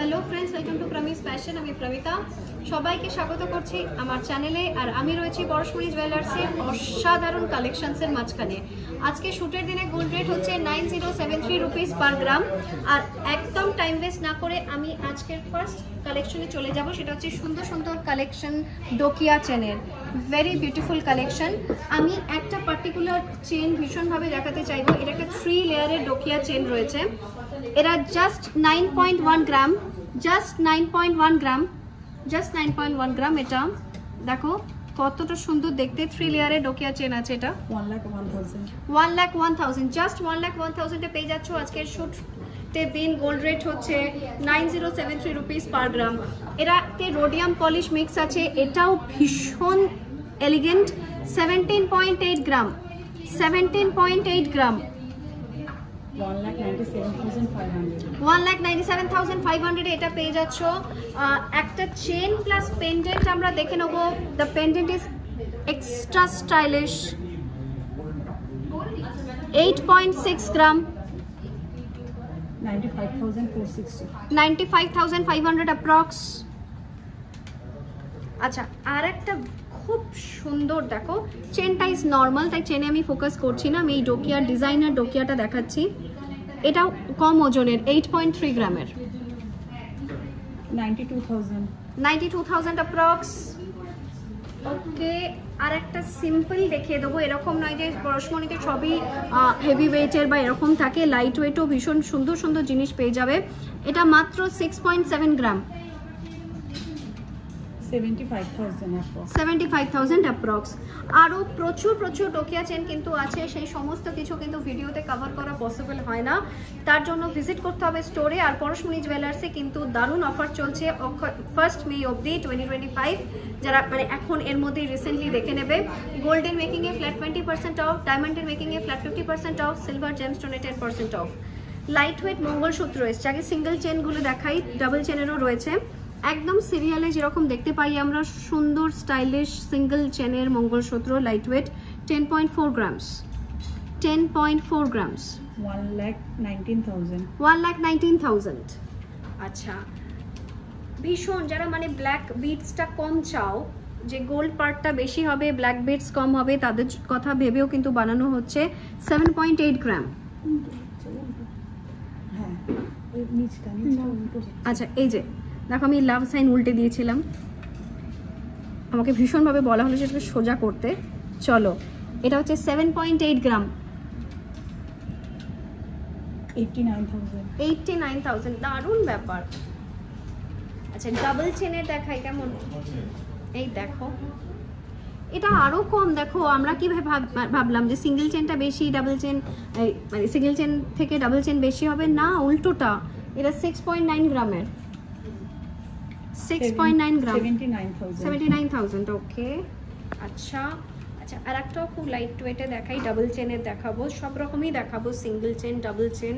Hello friends, welcome to promise fashion. আমি প্রমিতা, সবাইকে স্বাগত করছি আমার চ্যানেলে। আর আমি রয়েছি পরশমণি জুয়েলার্সের অসাধারণ কালেকশনসের মাঝখানে। আজকে শুটের দিনে গোল্ড রেট হচ্ছে 9073 রুপিস পার গ্রাম। আর একদম টাইম ওয়েস্ট না করে আমি আজকের ফার্স্ট কালেকশনে চলে যাব। সেটা হচ্ছে সুন্দর সুন্দর কালেকশন ডোকিয়া চেনের, ভেরি বিউটিফুল কালেকশন। আমি একটা পার্টিকুলার চেন ভীষণভাবে দেখাতে চাইবো। এটা একটা 3 লেয়ারের ডোকিয়া চেন রয়েছে। এরা জাস্ট 9.1 গ্রাম, জাস্ট 9.1 গ্রাম, জাস্ট 9.1 গ্রাম। এটা দেখো কতটা সুন্দর দেখতে, 3 লেয়ারের ডোকিয়া চেন আছে। এটা 1,01,000, জাস্ট 1,01,000 এ পেয়ে যাচ্ছ আজকের শুট দিন। গোল্ড রেট হচ্ছে 9073 রুপিস পার গ্রাম। এরাতে রোডিয়াম পলিশ মিক্স আছে। এটাও ভীষণ এলিগেন্ট। 17.8 গ্রাম, 17.8 গ্রাম, 1,97,500 এটা পেয়ে যাচ্ছ। একটা চেন প্লাস পেন্ডেন্ট আমরা দেখে নেব। The pendant is extra stylish, 8.6 gram, 95,500 approx. আচ্ছা, আর একটা খুব সুন্দর দেখো, চেনটা ইজ নর্মাল, তাই চেনে আমি ফোকাস করছি না। আমি এই ডোকিয়ার ডিজাইনার ডোকিয়াটা দেখাচ্ছি। এটাও কম ওজনের, 8.3 গ্রামের, 92,000 অ্যাপ্রক্স। ওকে, আর একটা সিম্পল দেখিয়ে দেবো। এরকম নয় যে পরশমণিতে সবই হেভি ওয়েটের বা এরকম থাকে, লাইট ওয়েটও ভীষণ সুন্দর সুন্দর জিনিস পেয়ে যাবে। এটা মাত্র 6.7 গ্রাম, 75,000 অ্যাপ্রক্স। আরও প্রচুর প্রচুর ডোকিয়া চেন কিন্তু আছে, সেই সমস্ত কিছু কিন্তু ভিডিওতে কভার করা পসিবল হয় না। তার জন্য ভিজিট করতে হবে স্টোরে। আর পরশমণি জুয়েলার্সে কিন্তু দারুণ অফার চলছে 1 মে অবধি 2025। যারা মানে এখন এর মধ্যেই রিসেন্টলি দেখে নেবে। গোল্ডের মেকিংয়ে ফ্ল্যাট 20% অফ, ডায়মন্ডের মেকিংয়ে ফ্ল্যাট 50% অফ, সিলভার জেমস্টোনে 10% অফ। লাইট ওয়েট মঙ্গলসূত্র এসছে। আগে সিঙ্গেল চেনগুলো দেখাই, ডাবল চেনেরও রয়েছে। একদম সিরিয়ালে যেরকম দেখতে পাই আমরা, সুন্দর স্টাইলিশ সিঙ্গেল চেনের mangalsutra, light weight, 10.4 grams, 10.4 grams, 1,19,000। আচ্ছা, ভীষণ যারা মানে ব্ল্যাক বিটসটা কম চাও, যে গোল্ড পার্টটা বেশি হবে, ব্ল্যাক বিটস কম হবে, তাদের কথা ভেবেও কিন্তু বানানো হচ্ছে। 7.8 গ্রাম। আচ্ছা, এই যে দেখো, আমি লাভ সাইন উল্টে দিয়েছিলাম, আমাকে ভীষণভাবে বলা হলো সেটাকে সোজা করতে। চলো, এটা হচ্ছে 7.8 গ্রাম, 89,000। দারুণ ব্যাপার। আচ্ছা, ডাবল চেনের দেখাই কেমন। এই দেখো, এটা আরো কম। দেখো, আমরা কিভাবে ভাবলাম যে সিঙ্গেল চেনটা বেশি, ডাবল চেন মানে সিঙ্গেল চেন থেকে ডাবল চেন বেশি হবে, না, উল্টোটা। এটা 6.9 গ্রামের, 6.9 গ্রাম, 79,000। ওকে, আচ্ছা আচ্ছা, আর একটাও খুব লাইট ওয়েটে দেখাই, ডাবল চেনের দেখাবো। সব রকমই দেখাবো, সিঙ্গেল চেন, ডাবল চেন,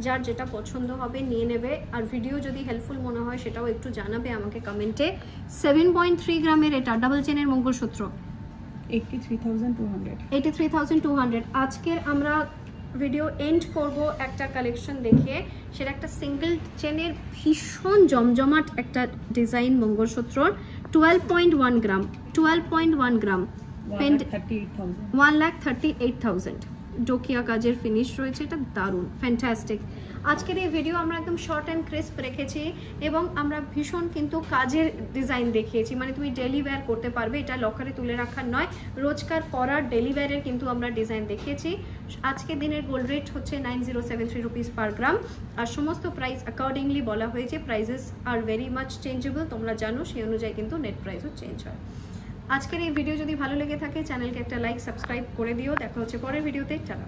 যার যেটা পছন্দ হবে নিয়ে নেবে। আর ভিডিও যদি হেল্পফুল মনে হয় সেটাও একটু জানাবে আমাকে কমেন্টে। 7.3 গ্রামের এটা ডাবল চেনের মঙ্গলসূত্র, 83,200। আজকের আমরা ভিডিও এন্ড করব একটা কালেকশন দেখিয়ে। সেটা একটা সিঙ্গেল চেনের ভীষণ জমজমাট একটা ডিজাইন মঙ্গলসূত্র, 12.1 গ্রাম, 12.1 গ্রাম, 1,38,000। ডোকিয়া কাজের ফিনিশ রয়েছে, এটা দারুণ, ফ্যান্টাস্টিক। আজকের এই ভিডিও আমরা একদম শর্ট অ্যান্ড ক্রিস্প রেখেছি এবং আমরা ভীষণ কিন্তু কাজের ডিজাইন দেখিয়েছি। মানে তুমি ডেলি ওয়্যার করতে পারবে, এটা লকারে তুলে রাখার নয়, রোজকার পরার ডেলি ওয়্যারের কিন্তু আমরা ডিজাইন দেখিয়েছি। আজকের দিনের গোল্ড রেট হচ্ছে 9073 রুপিস পার গ্রাম। আর সমস্ত প্রাইস অ্যাকর্ডিংলি বলা হয়েছে। Prices are very much changeable, তোমরা জানো, সেই অনুযায়ী কিন্তু নেট প্রাইসও চেঞ্জ হয়। আজকের এই ভিডিও যদি ভালো লেগে থাকে চ্যানেলকে একটা লাইক, সাবস্ক্রাইব করে দিও। দেখা হচ্ছে পরের ভিডিওতে। টাটা।